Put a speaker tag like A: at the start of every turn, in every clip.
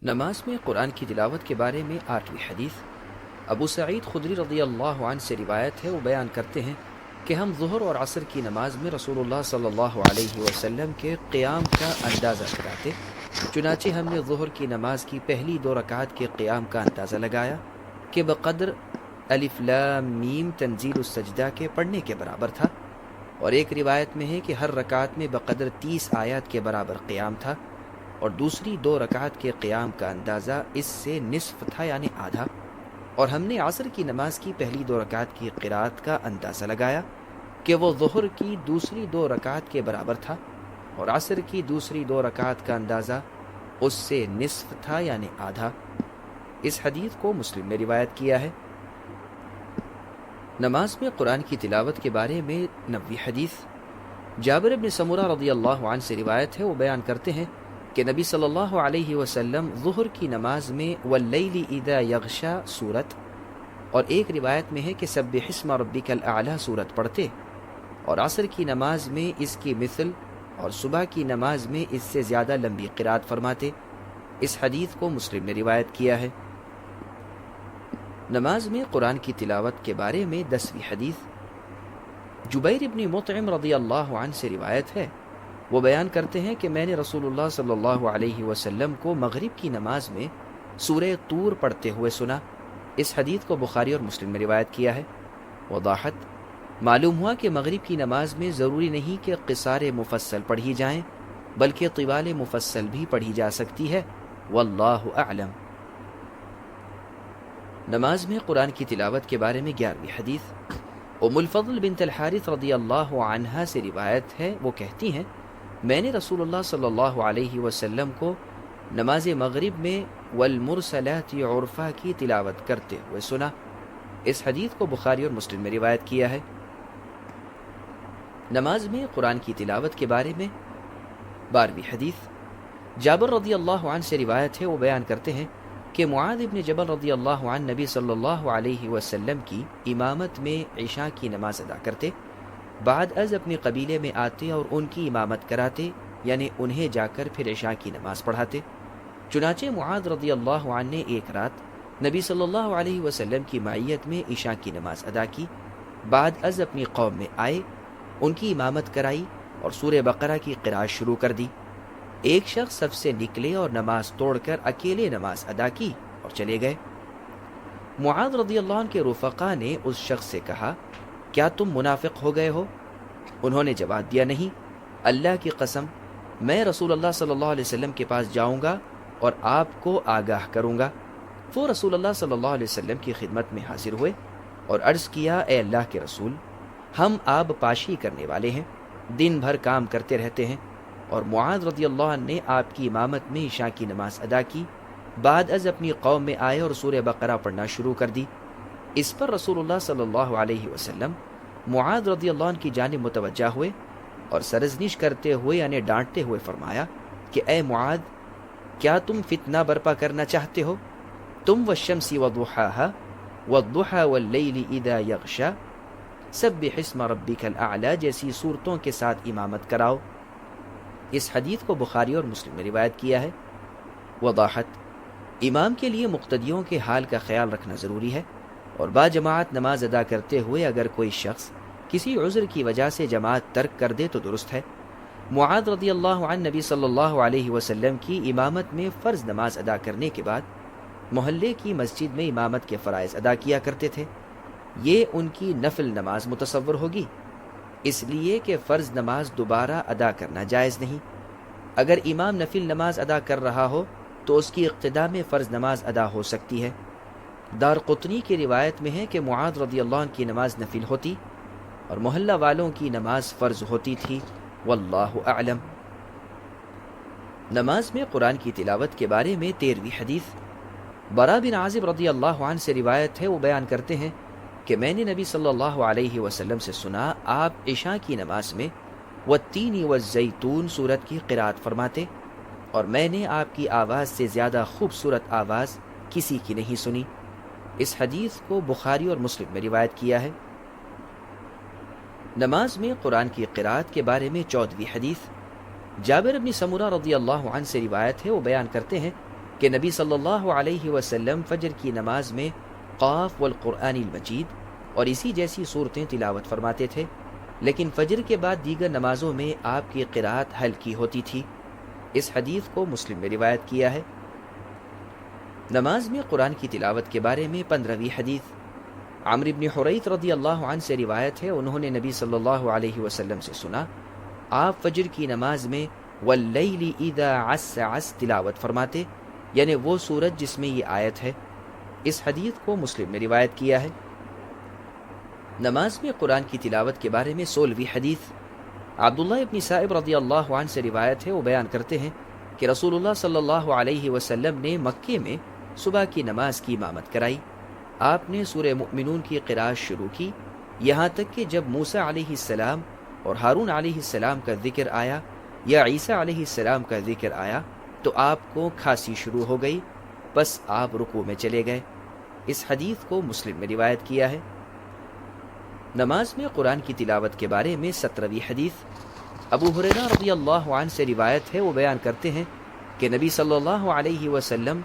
A: نماز میں قرآن کی تلاوت کے بارے میں 8ویں حدیث ابو سعید خدری رضی اللہ عنہ سے روایت ہے۔ وہ بیان کرتے ہیں کہ ہم ظہر اور عصر کی نماز میں رسول اللہ صلی اللہ علیہ وسلم کے قیام کا اندازہ لگاتے، چنانچہ ہم نے ظہر کی نماز کی پہلی 2 رکعات کے قیام کا اندازہ لگایا کہ بقدر الف لام میم تنزیل السجدہ کے پڑھنے کے برابر تھا، اور ایک روایت میں ہے کہ ہر رکعت میں بقدر 30 آیات کے برابر قیام تھا، اور دوسری 2 رکعات کے قیام کا اندازہ اس سے نصف تھا یعنی آدھا، اور ہم نے عصر کی نماز کی پہلی 2 رکعات کی قرات کا اندازہ لگایا کہ وہ ظہر کی دوسری 2 رکعات کے برابر تھا، اور عصر کی دوسری 2 رکعات کا اندازہ اس سے نصف تھا یعنی آدھا۔ اس حدیث کو مسلم نے روایت کیا ہے۔ نماز میں قرآن کی تلاوت کے بارے میں 9ویں حدیث جابر بن سمرہ رضی اللہ عنہ سے روایت ہے۔ وہ بیان کرتے ہیں کہ نبی صلی اللہ علیہ وسلم ظہر کی نماز میں واللیل اذا یغشا سورت، اور ایک روایت میں ہے کہ سبح اسم ربک الاعلی سورت پڑھتے، اور عصر کی نماز میں اس کی مثل، اور صبح کی نماز میں اس سے زیادہ لمبی قرات فرماتے۔ اس حدیث کو مسلم نے روایت کیا ہے۔ نماز میں قرآن کی تلاوت کے بارے میں 10ویں حدیث جبیر بن مطعم رضی اللہ عنہ سے روایت ہے۔ وہ بیان کرتے ہیں کہ میں نے رسول اللہ صلی اللہ علیہ وسلم کو مغرب کی نماز میں سورہ طور پڑھتے ہوئے سنا۔ اس حدیث کو بخاری اور مسلم میں روایت کیا ہے۔ وضاحت: معلوم ہوا کہ مغرب کی نماز میں ضروری نہیں کہ قصار مفصل پڑھی جائیں، بلکہ طوال مفصل بھی پڑھی جا سکتی ہے۔ واللہ اعلم۔ نماز میں قرآن کی تلاوت کے بارے میں 11ویں حدیث ام الفضل بنت الحارث رضی اللہ عنہا سے روایت ہے۔ وہ کہتی ہیں میں نے رسول اللہ صلی اللہ علیہ وسلم کو نماز مغرب میں والمرسلات عرفا کی تلاوت کرتے ہوئے سنا۔ اس حدیث کو بخاری اور مسلم میں روایت کیا ہے۔ نماز میں قرآن کی تلاوت کے بارے میں 12ویں حدیث جابر رضی اللہ عنہ سے روایت ہے۔ وہ بیان کرتے ہیں کہ معاذ بن جبل رضی اللہ عنہ نبی صلی اللہ علیہ وسلم کی امامت میں عشاء کی نماز ادا کرتے، بعد از اپنے قبیلے میں آتے اور ان کی امامت کراتے، یعنی انہیں جا کر پھر عشاء کی نماز پڑھاتے۔ چنانچہ معاذ رضی اللہ عنہ نے ایک رات نبی صلی اللہ علیہ وسلم کی معیت میں عشاء کی نماز ادا کی، بعد از اپنی قوم میں آئے، ان کی امامت کرائی اور سورہ بقرہ کی قرات شروع کر دی۔ ایک شخص صف سے نکلے اور نماز توڑ کر اکیلے نماز ادا کی اور چلے گئے۔ معاذ رضی اللہ عنہ کے رفقا نے اس شخص سے کہا کیا تم منافق ہو گئے ہو؟ انہوں نے جواب دیا نہیں، اللہ کی قسم میں رسول اللہ صلی اللہ علیہ وسلم کے پاس جاؤں گا اور آپ کو آگاہ کروں گا۔ وہ رسول اللہ صلی اللہ علیہ وسلم کی خدمت میں حاضر ہوئے اور عرض کیا اے اللہ کے رسول، ہم آب پاشی کرنے والے ہیں، دن بھر کام کرتے رہتے ہیں، اور معاذ رضی اللہ عنہ نے آپ کی امامت میں عشاء کی نماز ادا کی، بعد از اپنی قوم میں آئے اور سورہ بقرہ پڑھنا شروع کر دی۔ اس پر رسول اللہ صلی اللہ علیہ وسلم معاذ رضی اللہ عنہ کی جانب متوجہ ہوئے اور سرزنش کرتے ہوئے یعنی ڈانٹتے ہوئے فرمایا کہ اے معاذ، کیا تم فتنہ برپا کرنا چاہتے ہو؟ تم والشمس وضحاها والضحى واللیل اذا یغشا سبح اسم ربک الاعلی جیسی صورتوں کے ساتھ امامت کراؤ۔ اس حدیث کو بخاری اور مسلم نے روایت کیا ہے۔ وضاحت: امام کے لیے مقتدیوں کے حال کا خیال رکھنا ضروری ہے، اور با جماعت نماز ادا کرتے ہوئے اگر کوئی شخص کسی عذر کی وجہ سے جماعت ترک کر دے تو درست ہے۔ معاذ رضی اللہ عنہ نبی صلی اللہ علیہ وسلم کی امامت میں فرض نماز ادا کرنے کے بعد محلے کی مسجد میں امامت کے فرائض ادا کیا کرتے تھے۔ یہ ان کی نفل نماز متصور ہوگی، اس لیے کہ فرض نماز دوبارہ ادا کرنا جائز نہیں۔ اگر امام نفل نماز ادا کر رہا ہو تو اس کی اقتداء میں فرض نماز ادا ہو سکتی ہے۔ دارقطنی کی روایت میں ہے کہ معاذ رضی اللہ عنہ کی نماز نفل ہوتی اور محلہ والوں کی نماز فرض ہوتی تھی۔ واللہ اعلم۔ نماز میں قرآن کی تلاوت کے بارے میں 13ویں حدیث برا بن عازب رضی اللہ عنہ سے روایت ہے۔ وہ بیان کرتے ہیں کہ میں نے نبی صلی اللہ علیہ وسلم سے سنا آپ عشاء کی نماز میں والتین والزیتون سورت کی قرات فرماتے، اور میں نے آپ کی آواز سے زیادہ خوبصورت آواز کسی کی نہیں سنی۔ اس حدیث کو بخاری اور مسلم میں روایت کیا ہے۔ نماز میں قرآن کی قرات کے بارے میں 14ویں حدیث جابر بن سمرہ رضی اللہ عنہ سے روایت ہے۔ وہ بیان کرتے ہیں کہ نبی صلی اللہ علیہ وسلم فجر کی نماز میں قاف والقرآن المجید اور اسی جیسی صورتیں تلاوت فرماتے تھے، لیکن فجر کے بعد دیگر نمازوں میں آپ کی قرأت ہلکی ہوتی تھی۔ اس حدیث کو مسلم میں روایت کیا ہے۔ نماز میں قرآن کی تلاوت کے بارے میں 15ویں حدیث عمرو بن حریث رضی اللہ عنہ سے روایت ہے، انہوں نے نبی صلی اللہ علیہ وسلم سے سنا، آپ فجر کی نماز میں واللیل اذا عس عس تلاوت فرماتے، یعنی وہ سورت جس میں یہ آیت ہے۔ اس حدیث کو مسلم نے روایت کیا ہے۔ نماز میں قرآن کی تلاوت کے بارے میں 16ویں حدیث عبداللہ ابن سائب رضی اللہ عنہ سے روایت ہے، وہ بیان کرتے ہیں کہ رسول اللہ صلی اللہ علیہ وسلم نے مکے میں صبح کی نماز کی امامت کرائی۔ آپ نے سورہ مؤمنون کی قراءت شروع کی، یہاں تک کہ جب موسیٰ علیہ السلام اور ہارون علیہ السلام کا ذکر آیا یا عیسیٰ علیہ السلام کا ذکر آیا تو آپ کو کھانسی شروع ہو گئی، بس آپ رکوع میں چلے گئے۔ اس حدیث کو مسلم میں روایت کیا ہے۔ نماز میں قرآن کی تلاوت کے بارے میں 17ویں حدیث ابو ہریرہ رضی اللہ عنہ سے روایت ہے، وہ بیان کرتے ہیں کہ نبی صلی اللہ علیہ وسلم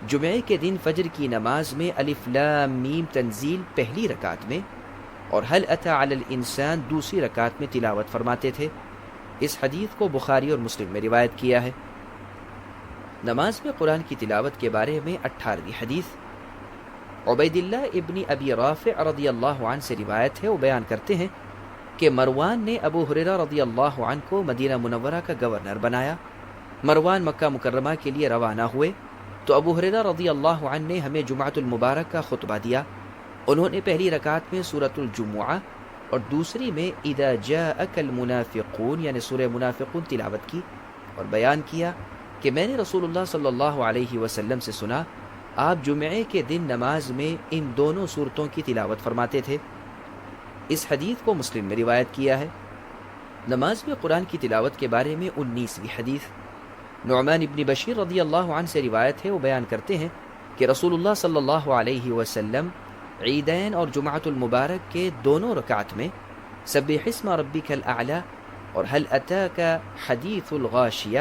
A: جمعے کے دن فجر کی نماز میں الف لام میم تنزیل پہلی رکعت میں اور هل اتى علی الانسان دوسری رکعت میں تلاوت فرماتے تھے۔ اس حدیث کو بخاری اور مسلم میں روایت کیا ہے۔ نماز میں قرآن کی تلاوت کے بارے میں 18ویں حدیث عبید اللہ ابن ابی رافع رضی اللہ عنہ سے روایت ہے، وہ بیان کرتے ہیں کہ مروان نے ابو ہریرہ رضی اللہ عنہ کو مدینہ منورہ کا گورنر بنایا۔ مروان مکہ مکرمہ کے لیے روانہ ہوئے تو ابو ہریرہ رضی اللہ عنہ نے ہمیں جمعۃ المبارک کا خطبہ دیا۔ انہوں نے پہلی رکعت میں سورۃ الجمعہ اور دوسری میں اذا جاءک المنافقون یعنی سورہ منافقون تلاوت کی اور بیان کیا کہ میں نے رسول اللہ صلی اللہ علیہ وسلم سے سنا، آپ جمعے کے دن نماز میں ان دونوں صورتوں کی تلاوت فرماتے تھے۔ اس حدیث کو مسلم میں روایت کیا ہے۔ نماز میں قرآن کی تلاوت کے بارے میں 19ویں حدیث نعمان ابن بشیر رضی اللہ عنہ سے روایت ہے، وہ بیان کرتے ہیں کہ رسول اللہ صلی اللہ علیہ وسلم عیدین اور جمعۃ المبارک کے دونوں رکعت میں سبح اسم ربک الاعلی اور هل اتاک حدیث الغاشیہ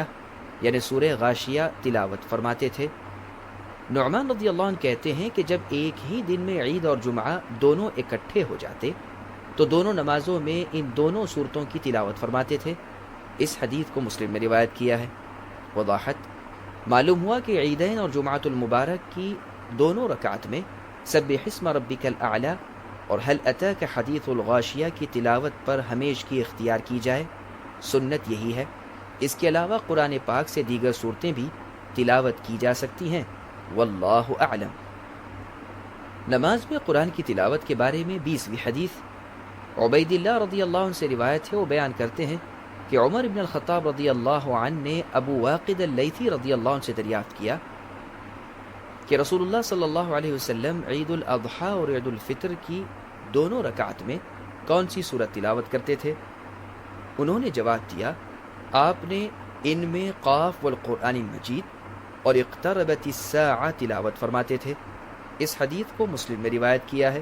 A: یعنی سورہ غاشیہ تلاوت فرماتے تھے۔ نعمان رضی اللہ عنہ کہتے ہیں کہ جب ایک ہی دن میں عید اور جمعہ دونوں اکٹھے ہو جاتے تو دونوں نمازوں میں ان دونوں صورتوں کی تلاوت فرماتے تھے۔ اس حدیث کو مسلم میں روایت کیا ہے۔ وضاحت معلوم ہوا کہ عیدین اور جمعۃ المبارک کی دونوں رکعت میں سبح اسم ربک الاعلی اور هل اتاک حدیث الغاشیہ کی تلاوت پر ہمیش کی اختیار کی جائے، سنت یہی ہے۔ اس کے علاوہ قرآن پاک سے دیگر صورتیں بھی تلاوت کی جا سکتی ہیں، واللہ اعلم۔ نماز میں قرآن کی تلاوت کے بارے میں 20ویں حدیث عبید اللہ رضی اللہ عنہ سے روایت ہے، وہ بیان کرتے ہیں کہ عمر بن الخطاب رضی اللہ عنہ نے ابو واقد اللیثی رضی اللہ عنہ سے دریافت کیا کہ رسول اللہ صلی اللہ علیہ وسلم عید الاضحیٰ اور عید الفطر کی دونوں رکعت میں کون سی سورت تلاوت کرتے تھے؟ انہوں نے جواب دیا، آپ نے ان میں قاف والقرآن المجید اور اقتربت الساعہ تلاوت فرماتے تھے۔ اس حدیث کو مسلم میں روایت کیا ہے۔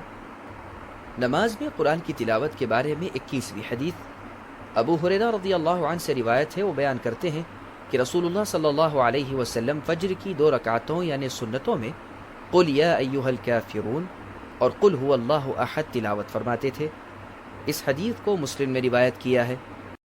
A: نماز میں قرآن کی تلاوت کے بارے میں 21ویں حدیث ابو ہریرہ رضی اللہ عنہ سے روایت ہے، وہ بیان کرتے ہیں کہ رسول اللہ صلی اللہ علیہ وسلم فجر کی 2 رکعتوں یعنی سنتوں میں قل یا ایھا الکافرون اور قل هو اللہ احد تلاوت فرماتے تھے۔ اس حدیث کو مسلم میں روایت کیا ہے۔